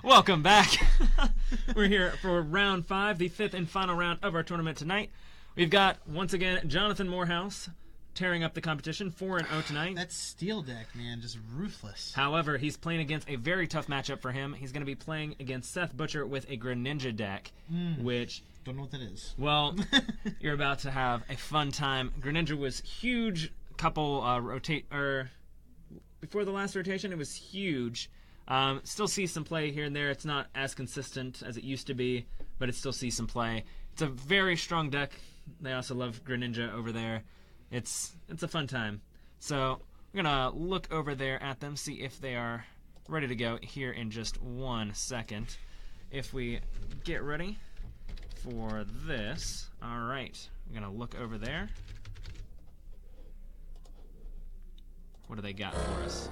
Welcome back. We're here for round 5, the 5th and final round of our tournament tonight. We've got, once again, Jonathon Morehouse tearing up the competition, 4-0 tonight. That steel deck, man, just ruthless. However, he's playing against a very tough matchup for him. He's going to be playing against Seth Butcher with a Greninja deck, which... Don't know what that is. Well, you're about to have a fun time. Greninja was huge before the last rotation, it was huge. Still see some play here and there. It's not as consistent as it used to be, but it still sees some play. It's a very strong deck. They also love Greninja over there. It's a fun time. So we're going to look over there at them, see if they are ready to go here in just 1 second. If we get ready for this. All right. We're going to look over there. What do they got for us?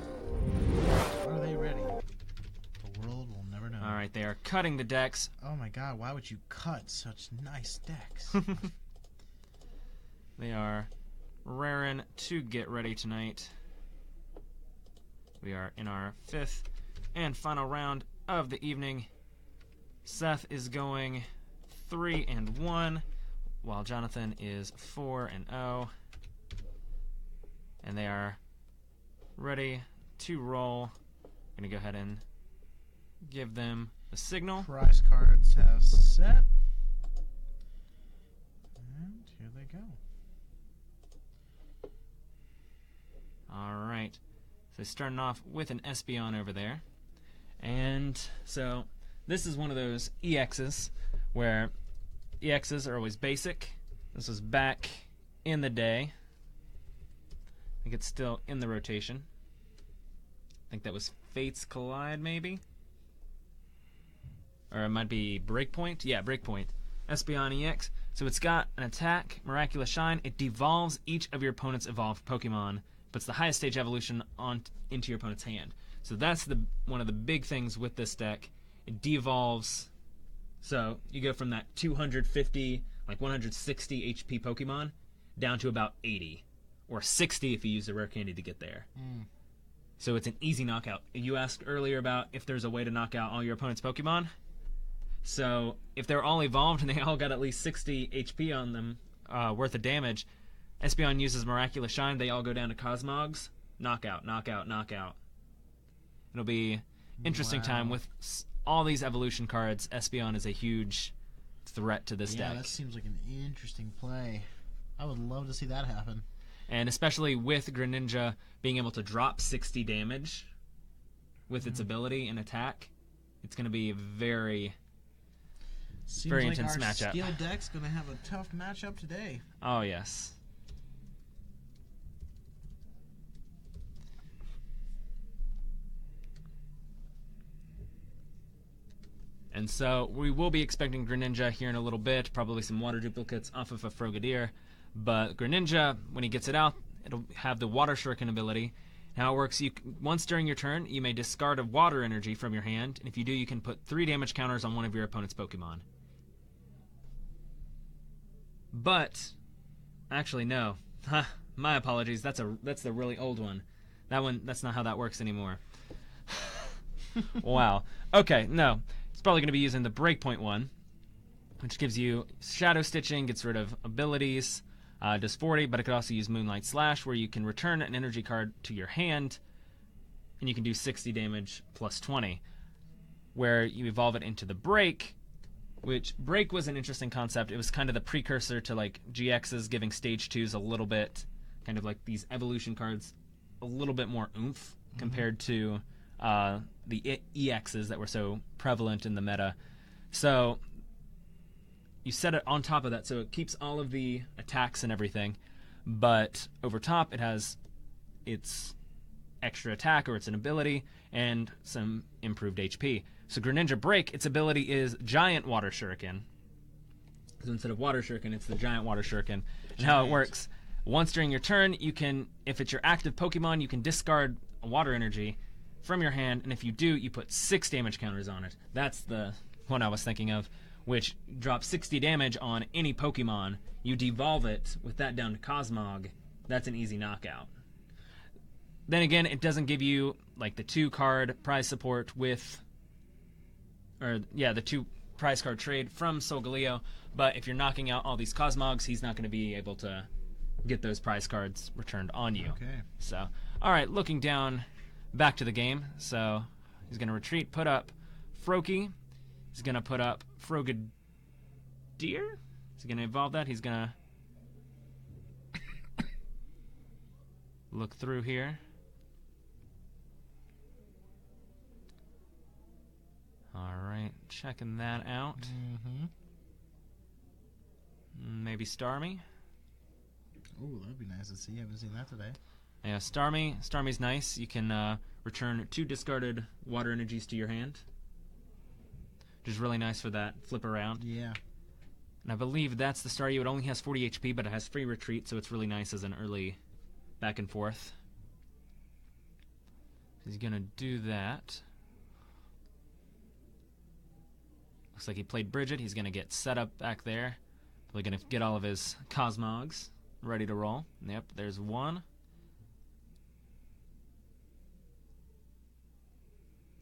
Are they ready? The world will never know. All right, they are cutting the decks. Oh my god, why would you cut such nice decks? They are raring to get ready tonight. We are in our 5th and final round of the evening. Seth is going 3-1, while Jonathon is 4-0. And they are ready to roll. I'm going to go ahead and give them the signal. Prize cards have set. And here they go. All right. So starting off with an Espeon over there. And so this is one of those EXs where EXs are always basic. This was back in the day. I think it's still in the rotation. I think that was Fates Collide, maybe? Or it might be Breakpoint. Yeah, Breakpoint. Espeon EX. So it's got an attack, Miraculous Shine. It devolves each of your opponent's evolved Pokemon, puts the highest stage evolution into your opponent's hand. So that's one of the big things with this deck. It devolves. So you go from that 250, like 160 HP Pokemon down to about 80. Or 60 if you use a rare candy to get there. So it's an easy knockout. You asked earlier about if there's a way to knock out all your opponent's Pokemon. So if they're all evolved and they all got at least 60 HP on them worth of damage, Espeon uses Miraculous Shine. They all go down to Cosmogs. Knockout, knockout, knockout. It'll be interesting time with all these evolution cards. Espeon is a huge threat to this deck. Yeah, that seems like an interesting play. I would love to see that happen. And especially with Greninja being able to drop 60 damage with its ability and attack, it's going to be a very intense matchup. Steel deck's going to have a tough matchup today. Oh, yes. And so we will be expecting Greninja here in a little bit, probably some water duplicates off of a Frogadier. But Greninja, when he gets it out, it'll have the Water Shuriken ability. How it works, once during your turn, you may discard a water energy from your hand, and if you do, you can put 3 damage counters on one of your opponent's Pokemon. But, actually, no. My apologies, that's the really old one. That's not how that works anymore. Wow. Okay, no. It's probably going to be using the Breakpoint one, which gives you Shadow Stitching, gets rid of abilities, does 40, but it could also use Moonlight Slash, where you can return an energy card to your hand, and you can do 60 damage plus 20. Where you evolve it into the Break, which Break was an interesting concept. It was kind of the precursor to like GXs giving Stage 2s a little bit, kind of like these evolution cards, a little bit more oomph compared to the EXs that were so prevalent in the meta. So you set it on top of that, so it keeps all of the attacks and everything, but over top it has its extra attack, or it's an ability, and some improved HP. So Greninja Break, its ability is Giant Water Shuriken. So instead of Water Shuriken, it's the Giant Water Shuriken. And how it works, once during your turn, you can, if it's your active Pokemon, you can discard a water energy from your hand, and if you do, you put 6 damage counters on it. That's the one I was thinking of, which drops 60 damage on any Pokemon. You devolve it with that down to Cosmog. That's an easy knockout. Then again, it doesn't give you like the 2-card prize support with the 2 prize card trade from Solgaleo. But if you're knocking out all these Cosmogs, he's not going to be able to get those prize cards returned on you. Okay. So, all right, looking down back to the game. So he's going to retreat, put up Froakie. He's going to put up Frogadier. Is he going to evolve that? He's going to look through here. All right, checking that out. Mm-hmm. Maybe Starmie. Ooh, that'd be nice to see. I haven't seen that today. Yeah, Starmie's nice. You can return 2 discarded water energies to your hand, which is really nice for that flip around. Yeah. And I believe that's the Staryu. It only has 40 HP, but it has free retreat, so it's really nice as an early back and forth. He's going to do that. Looks like he played Bridget. He's going to get set up back there. Probably going to get all of his Cosmogs ready to roll. Yep, there's 1.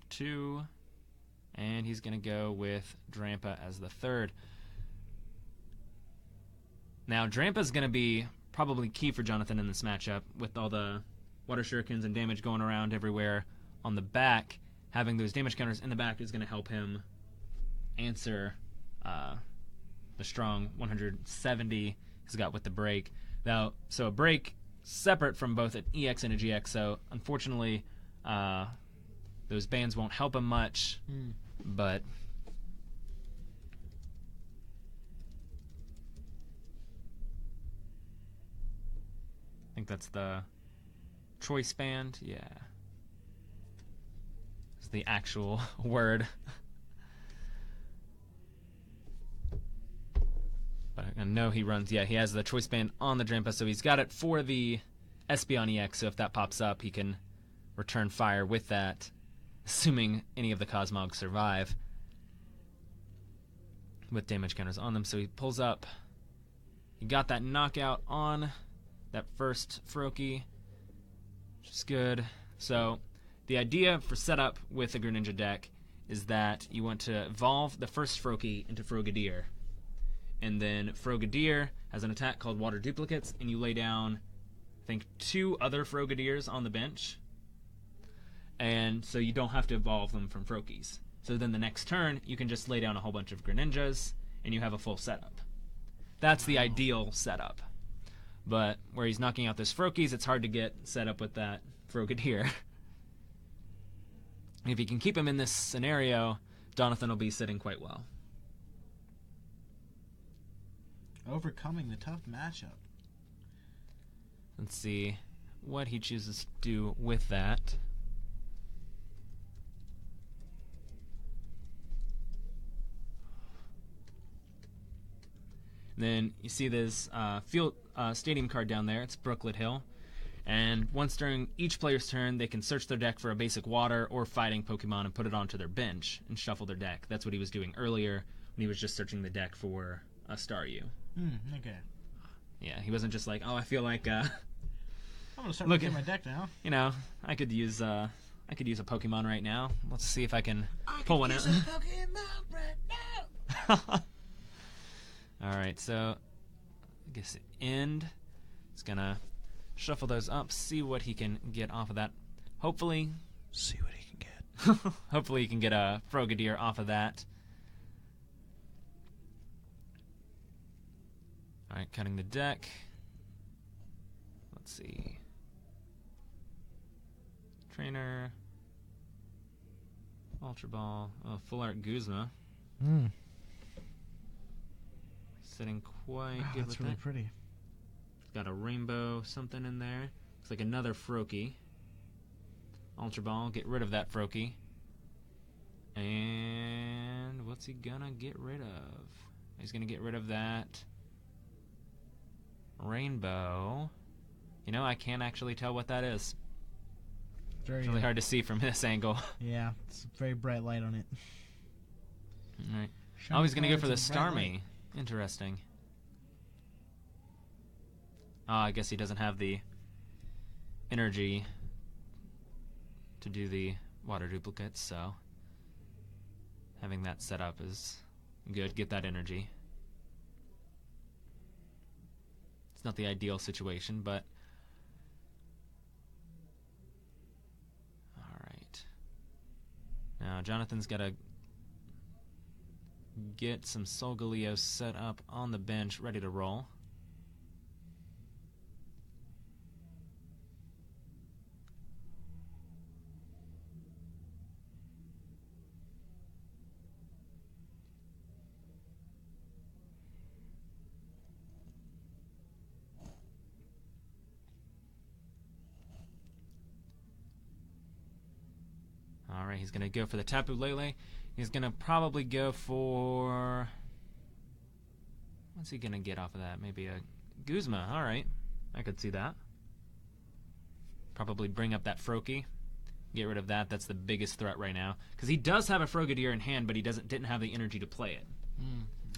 2. And he's going to go with Drampa as the 3rd. Now, Drampa's going to be probably key for Jonathon in this matchup with all the Water Shurikens and damage going around everywhere on the back. Having those damage counters in the back is going to help him answer the strong 170 he's got with the break. Now, so a break separate from both an EX and a GX, so unfortunately those bans won't help him much, but I think that's the choice band, yeah. It's the actual word. But I know he runs, yeah, he has the choice band on the Drampa, so he's got it for the Espeon EX, so if that pops up, he can return fire with that, assuming any of the Cosmogs survive with damage counters on them. So he pulls up, he got that knockout on that first Froakie, which is good. So the idea for setup with the Greninja deck is that you want to evolve the first Froakie into Frogadier. And then Frogadier has an attack called Water Duplicates, and you lay down, I think, 2 other Frogadiers on the bench. And so you don't have to evolve them from Froakies. So then the next turn, you can just lay down a whole bunch of Greninjas, and you have a full setup. That's the ideal setup. But where he's knocking out those Froakies, it's hard to get set up with that Frogadier. If you can keep him in this scenario, Jonathon will be sitting quite well. Overcoming the tough matchup. Let's see what he chooses to do with that. And then you see this field stadium card down there. It's Brooklet Hill. And once during each player's turn, they can search their deck for a basic water or fighting Pokemon and put it onto their bench and shuffle their deck. That's what he was doing earlier when he was just searching the deck for a Staryu. Okay. Yeah, he wasn't just like, oh, I feel like I'm gonna start looking at my deck now. You know, I could use a Pokemon right now. Let's see if I can pull one out. I use a Pokemon right now. All right, so I guess end. It's gonna shuffle those up, see what he can get off of that. Hopefully, see what he can get. Hopefully, he can get a Frogadier off of that. All right, cutting the deck. Let's see. Trainer. Ultra Ball. Oh, Full Art Guzma. Sitting quite good with that's really that. pretty. Got a rainbow something in there. Looks like another Froakie. Ultra Ball, get rid of that Froakie. And what's he gonna get rid of? He's gonna get rid of that rainbow. You know, I can't actually tell what that is. It's really hard to see from this angle. Yeah, it's a very bright light on it. Alright. Oh, he's gonna go for the Starmie. Interesting. Oh, I guess he doesn't have the energy to do the water duplicates, so Having that set up is good. Get that energy. It's not the ideal situation, but alright. Now Jonathon's got to get some Solgaleo set up on the bench, ready to roll. Alright, he's going to go for the Tapu Lele. He's going to probably go for... What's he going to get off of that? Maybe a Guzma. Alright, I could see that. Probably bring up that Froakie. Get rid of that. That's the biggest threat right now. Because he does have a Frogadier in hand, but he didn't have the energy to play it.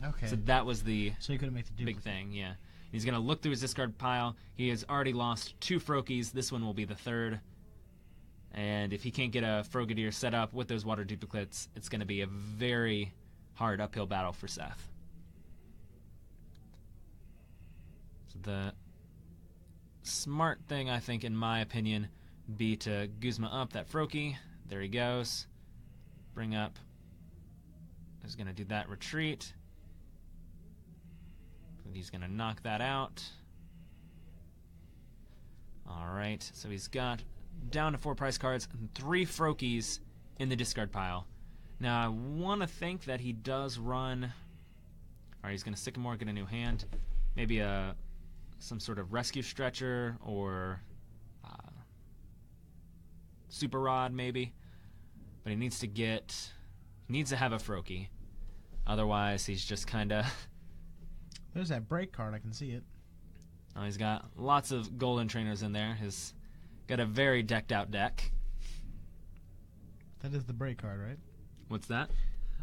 Okay. So that was the So you couldn't make the big thing, yeah. He's going to look through his discard pile. He has already lost 2 Froakies. This one will be the 3rd. And if he can't get a Frogadier set up with those water duplicates, it's going to be a very hard uphill battle for Seth. So the smart thing, I think, in my opinion, be to Guzma up that Froakie. There he goes. Bring up. He's going to do that retreat. He's going to knock that out. Alright, so he's got down to 4 prize cards and 3 Froakies in the discard pile. Now, I want to think that he does run... Alright, he's going to Sycamore, get a new hand. Maybe some sort of Rescue Stretcher or Super Rod, maybe. But he needs to get... He needs to have a Froakie. Otherwise, he's just kind of... There's that break card. I can see it. Oh, he's got lots of golden trainers in there. He's got a very decked out deck. That is the break card, right? What's that?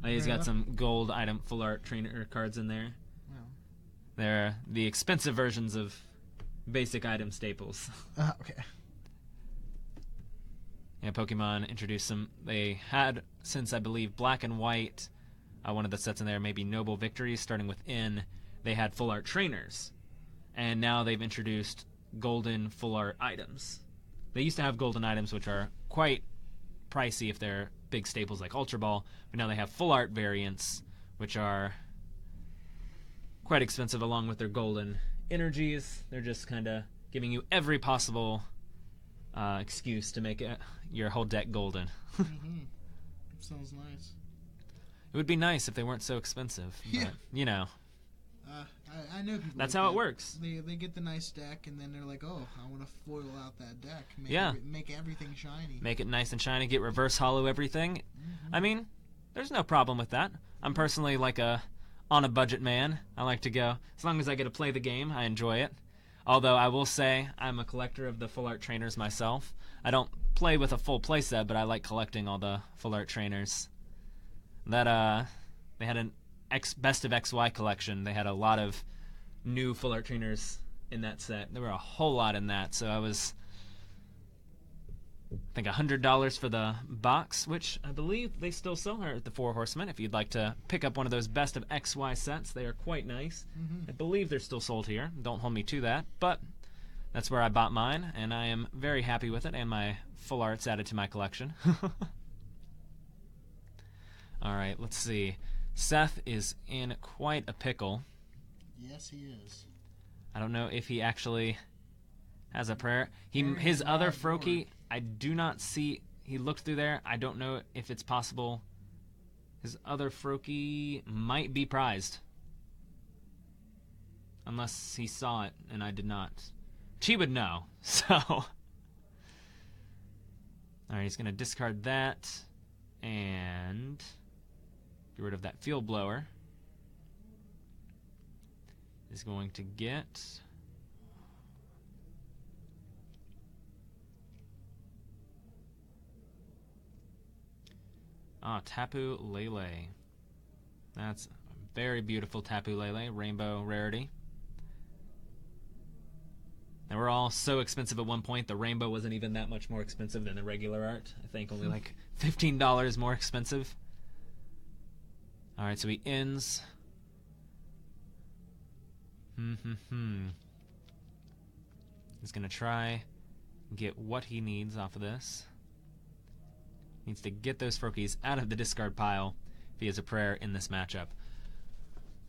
Oh, he's got some gold item full art trainer cards in there. Wow. They're the expensive versions of basic item staples. Okay. Yeah, Pokemon introduced some. They had, since I believe Black and White, one of the sets in there, maybe Noble Victory, starting with N, they had full art trainers. And now they've introduced golden full art items. They used to have golden items, which are quite pricey if they're big staples like Ultra Ball, but now they have full art variants, which are quite expensive along with their golden energies. They're just kind of giving you every possible excuse to make your whole deck golden. Sounds nice. It would be nice if they weren't so expensive, but, you know. I know people. That's like how that. it works. They get the nice deck, and then they're like, oh, I want to foil out that deck. Make everything shiny. Make it nice and shiny, get reverse hollow everything. I mean, there's no problem with that. I'm personally like on a budget man. I like to go, as long as I get to play the game, I enjoy it. Although I will say I'm a collector of the full art trainers myself. I don't play with a full playset, but I like collecting all the full art trainers. That they had an Best of XY collection. They had a lot of new full art trainers in that set. There were a whole lot in that, so I was, I think, $100 for the box, which I believe they still sell here at the Four Horsemen. If you'd like to pick up one of those Best of XY sets, they are quite nice. I believe they're still sold here. Don't hold me to that, but that's where I bought mine, and I am very happy with it, and my full art's added to my collection. Alright, let's see. Seth is in quite a pickle. Yes, he is. I don't know if he actually has a prayer. His other Froakie, I do not see. He looked through there. I don't know if it's possible. His other Froakie might be prized. Unless he saw it and I did not. She would know. So. Alright, he's going to discard that. And get rid of that field blower. Is going to get Tapu Lele. That's a very beautiful Tapu Lele, rainbow rarity. They were all so expensive at one point. The rainbow wasn't even that much more expensive than the regular art. I think only like $15 more expensive. Alright, so he ends. He's going to try and get what he needs off of this. Needs to get those Froakies out of the discard pile if he has a prayer in this matchup.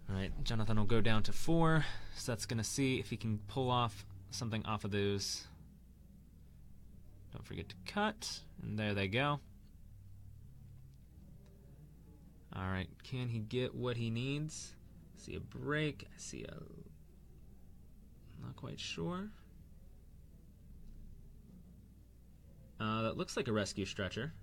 Alright, Jonathon will go down to 4. Seth's going to see if he can pull off something off of those. Don't forget to cut. And there they go. Alright, can he get what he needs? I see a break. I see a... Not quite sure. That looks like a rescue stretcher.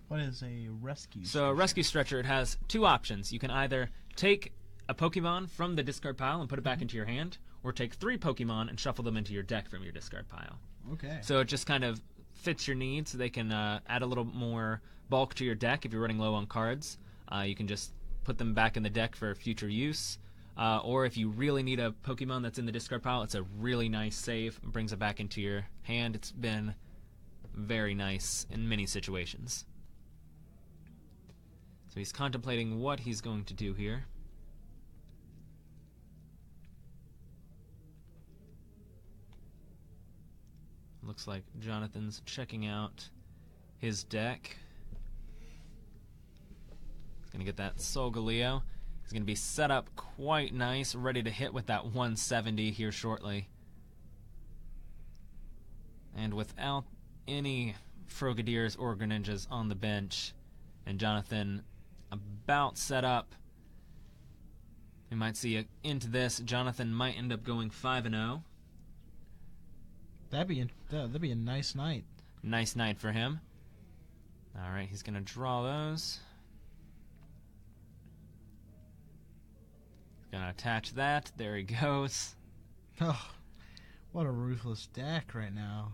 What is a rescue stretcher? So a rescue stretcher, it has two options. You can either take a Pokemon from the discard pile and put it back into your hand, or take 3 Pokemon and shuffle them into your deck from your discard pile. Okay. So it just kind of fits your needs. They can add a little more bulk to your deck if you're running low on cards. You can just put them back in the deck for future use. Or if you really need a Pokemon that's in the discard pile, it's a really nice save. It brings it back into your hand. It's been very nice in many situations. So he's contemplating what he's going to do here. Looks like Jonathon's checking out his deck. He's going to get that Solgaleo. He's going to be set up quite nice, ready to hit with that 170 here shortly. And without any Frogadiers or Greninjas on the bench, and Jonathon about set up, we might see into this. Jonathon might end up going 5-0. That'd be a nice night. Nice night for him. All right, he's going to draw those. Going to attach that. There he goes. Oh, what a ruthless deck right now.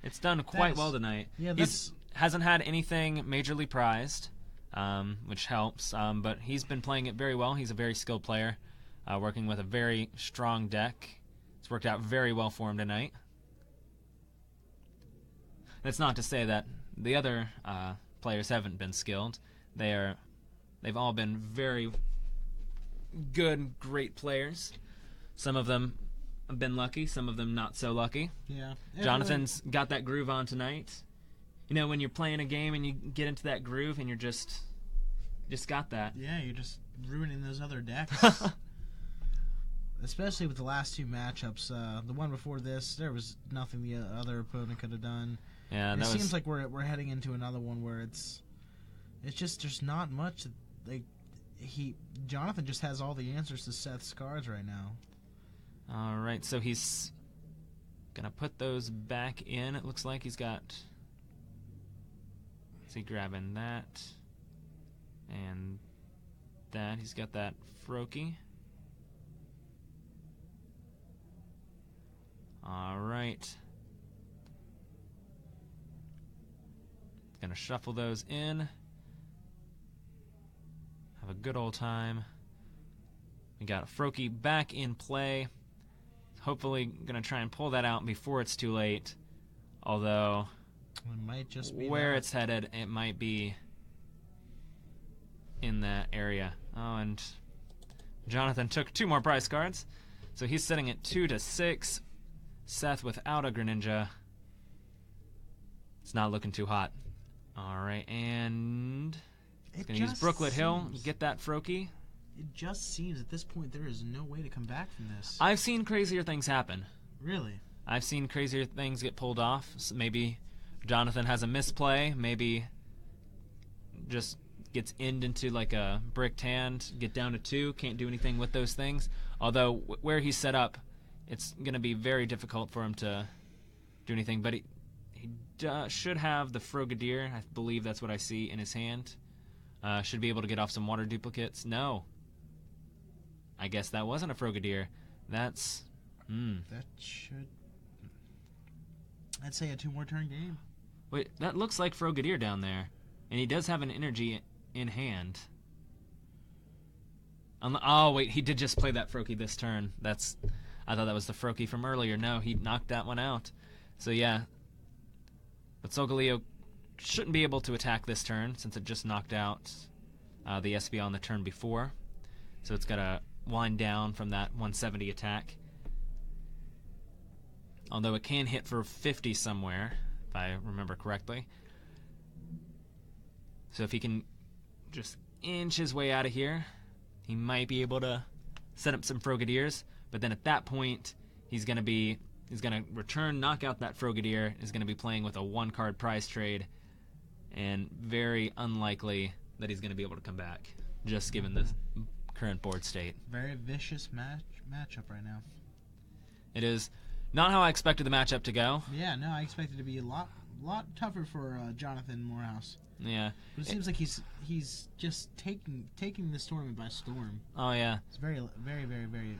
It's done quite well tonight. Yeah, He hasn't had anything majorly prized, which helps, but he's been playing it very well. He's a very skilled player, working with a very strong deck. It's worked out very well for him tonight. That's not to say that the other players haven't been skilled. They've all been very good, great players. Some of them have been lucky, some of them not so lucky. Yeah. Jonathon's got that groove on tonight. You know, when you're playing a game and you get into that groove and you're just got that. Yeah, you're just ruining those other decks. Especially with the last 2 matchups. The one before this, there was nothing the other opponent could have done. Yeah, it seems like we're heading into another one where it's just there's not much. Like Jonathon just has all the answers to Seth's cards right now. All right, so he's gonna put those back in. It looks like he's got. Is he grabbing that and that? He's got that Froakie. All right. Gonna shuffle those in. Have a good old time. We got a Froakie back in play. Hopefully gonna try and pull that out before it's too late. Although it might just be where it's headed, it might be in that area. Oh, and Jonathon took 2 more prize cards. So he's sitting at 2-6. Seth without a Greninja. It's not looking too hot. Alright, and he's going to use Brooklet Hill, get that Froakie. It just seems at this point there is no way to come back from this. I've seen crazier things happen. Really? I've seen crazier things get pulled off. So maybe Jonathon has a misplay, maybe just gets ended into like a bricked hand, get down to 2, can't do anything with those things. Although where he's set up, it's going to be very difficult for him to do anything, but he should have the Frogadier. I believe that's what I see in his hand. Should be able to get off some water duplicates. No. I guess that wasn't a Frogadier. That's... That should... I'd say a 2 more turn game. Wait, that looks like Frogadier down there. And he does have an energy in hand. Oh, wait, he did just play that Froakie this turn. I thought that was the Froakie from earlier. No, he knocked that one out. So, yeah. But Solgaleo shouldn't be able to attack this turn since it just knocked out the SB on the turn before. So it's got to wind down from that 170 attack. Although it can hit for 50 somewhere, if I remember correctly. So if he can just inch his way out of here, he might be able to set up some Frogadiers. But then at that point, he's going to return, knock out that Frogadier, is going to be playing with a 1-card prize trade, and very unlikely that he's going to be able to come back, just given the current board state. Very vicious matchup right now. It is not how I expected the matchup to go. Yeah, no, I expected it to be a lot tougher for Jonathon Morehouse. Yeah. But it seems like he's just taking this tournament by storm. Oh, yeah. It's very, very, very, very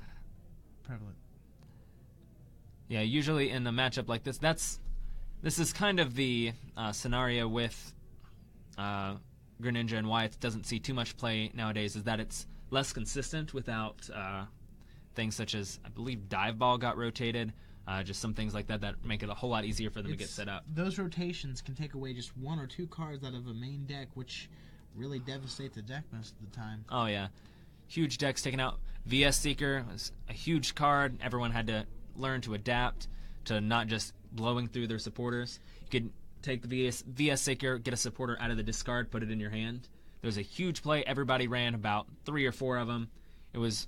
prevalent. Yeah, usually in a matchup like this, this is kind of the scenario with Greninja and why it doesn't see too much play nowadays, is that it's less consistent without things such as, I believe, Dive Ball got rotated, just some things like that make it a whole lot easier for them to get set up. Those rotations can take away just 1 or 2 cards out of a main deck, which really devastate the deck most of the time. Oh, yeah. Huge decks taken out. VS Seeker was a huge card. Everyone had to learn to adapt to not just blowing through their supporters. You could take the VS Seeker, get a supporter out of the discard, put it in your hand. There was a huge play. Everybody ran about 3 or 4 of them. It was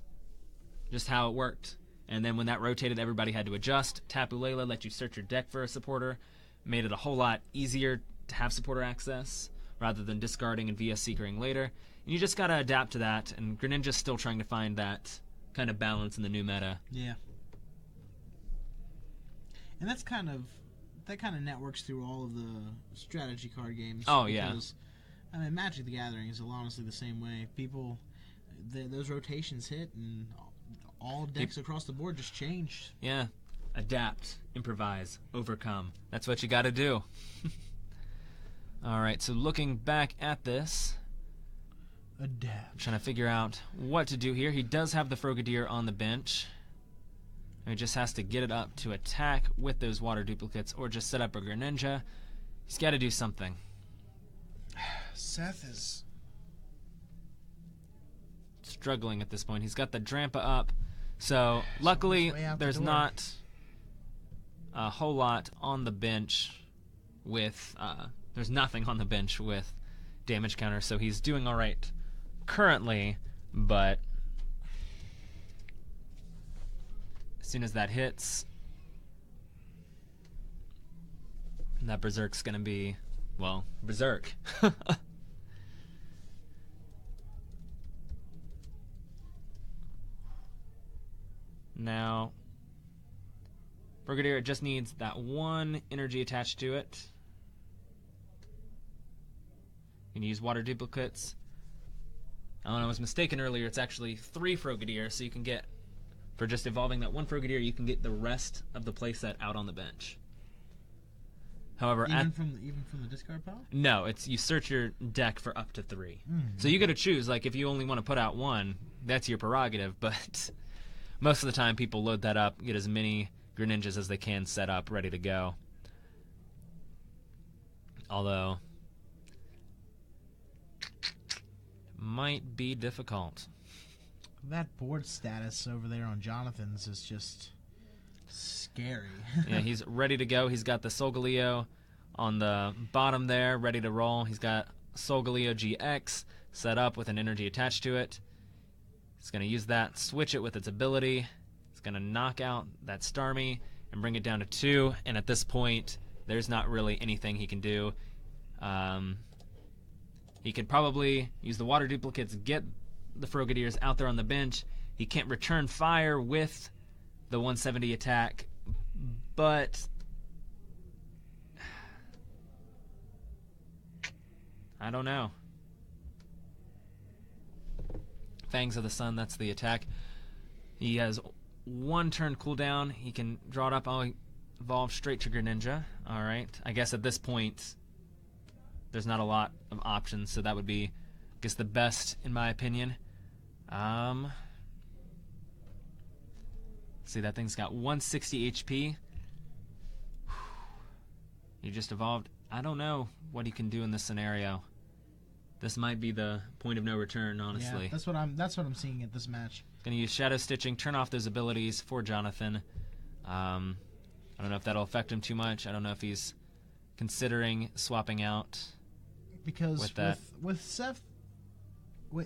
just how it worked. And then when that rotated, everybody had to adjust. Tapu Lele let you search your deck for a supporter. Made it a whole lot easier to have supporter access rather than discarding and VS Seekering later. And you just got to adapt to that. And Greninja's still trying to find that kind of balance in the new meta. Yeah. And that kind of networks through all of the strategy card games. Oh, yeah. I mean, Magic the Gathering is honestly the same way. People, those rotations hit, and all decks across the board just change. Yeah. Adapt, improvise, overcome. That's what you got to do. All right, so looking back at this, adapt. I'm trying to figure out what to do here. He does have the Frogadier on the bench. He just has to get it up to attack with those water duplicates or just set up a Greninja. He's got to do something. Seth is struggling at this point. He's got the Drampa up. So luckily there's not a whole lot on the bench with... there's nothing on the bench with damage counter, so he's doing all right currently, but... as soon as that hits, that Berserk's going to be, well, Berserk. Now, Brigadier just needs that 1 energy attached to it. You can use water duplicates. I was mistaken earlier. It's actually 3 Frogadier, so you can get... for just evolving that 1 Frogadier, you can get the rest of the playset out on the bench. However, even from the discard pile? No, it's you search your deck for up to 3. Mm-hmm. So you got to choose. Like if you only want to put out 1, that's your prerogative. But most of the time, people load that up, get as many Greninjas as they can set up, ready to go. Although, it might be difficult. That board status over there on Jonathon's is just scary. Yeah, he's ready to go. He's got the Solgaleo on the bottom there, ready to roll. He's got Solgaleo GX set up with an energy attached to it. He's going to use that, switch it with its ability. He's going to knock out that Starmie and bring it down to 2. And at this point, there's not really anything he can do. He could probably use the water duplicates, get the Frogadiers out there on the bench. He can't return fire with the 170 attack, but I don't know. Fangs of the Sun, that's the attack. He has 1 turn cooldown. He can draw it up. I'll evolve straight to Greninja. Alright. I guess at this point, there's not a lot of options, so that would be, I guess, the best, in my opinion. See, that thing's got 160 HP. You just evolved. I don't know what he can do in this scenario. this might be the point of no return, honestly. Yeah, that's what I'm seeing at this match. Going to use Shadow Stitching, turn off those abilities for Jonathon. I don't know if that'll affect him too much. I don't know if he's considering swapping out. Because with that. With Seth,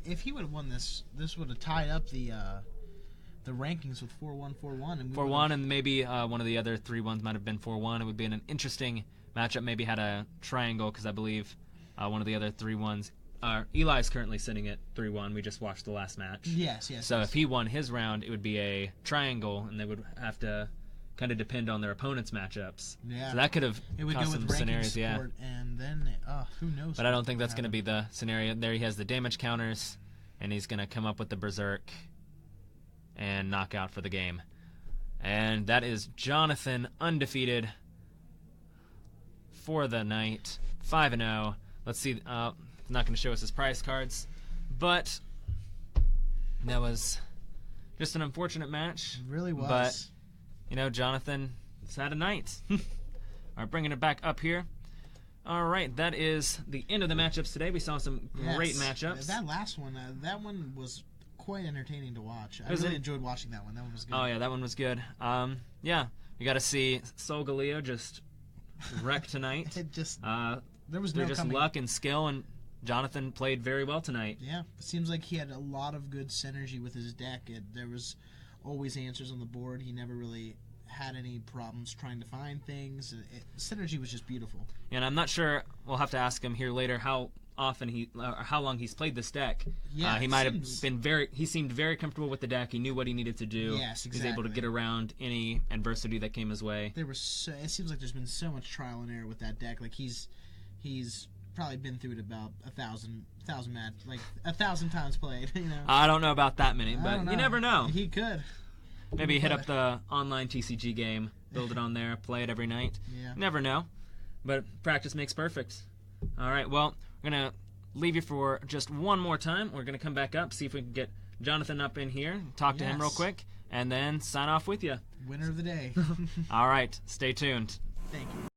if he would have won this would have tied up the rankings with 4-1, 4-1. And 4-1, and maybe one of the other 3-1s might have been 4-1. It would be an interesting matchup. Maybe had a triangle, because I believe one of the other 3-1s. Eli's currently sitting at 3-1. We just watched the last match. Yes. So if he won his round, it would be a triangle, and they would have to kind of depend on their opponents' matchups. Yeah. So that could have caused some scenarios. Support, and then who knows? But I don't think that's going to be the scenario. There he has the damage counters, and he's going to come up with the Berserk and knock out for the game. And that is Jonathon, undefeated for the night, 5-0. Let's see. It's not going to show us his prize cards, but that was just an unfortunate match. It really was. But Jonathon has had a night. All right, bringing it back up here. All right, that is the end of the matchups today. We saw some great matchups. That last one, that one was quite entertaining to watch. I really enjoyed watching that one. That one was good. Oh, yeah, that one was good. Yeah, we got to see Sol Galeo just wreck tonight. There was no just luck and skill, and Jonathon played very well tonight. Yeah, it seems like he had a lot of good synergy with his deck. There was always answers on the board. He never really had any problems trying to find things. Synergy was just beautiful. And I'm not sure. We'll have to ask him here later how long he's played this deck. Yeah, he might have been he seemed very comfortable with the deck. He knew what he needed to do. Yes, exactly. He was able to get around any adversity that came his way. It seems like there's been so much trial and error with that deck. Like he's probably been through it about 1,000 times played. I don't know about that many, but you never know. He could. Maybe hit up the online TCG game, build it on there, play it every night. Yeah. Never know. But practice makes perfect. All right, well, we're going to leave you for just one more time. We're going to come back up, see if we can get Jonathon up in here, talk to him real quick, and then sign off with you. Winner of the day. All right, stay tuned. Thank you.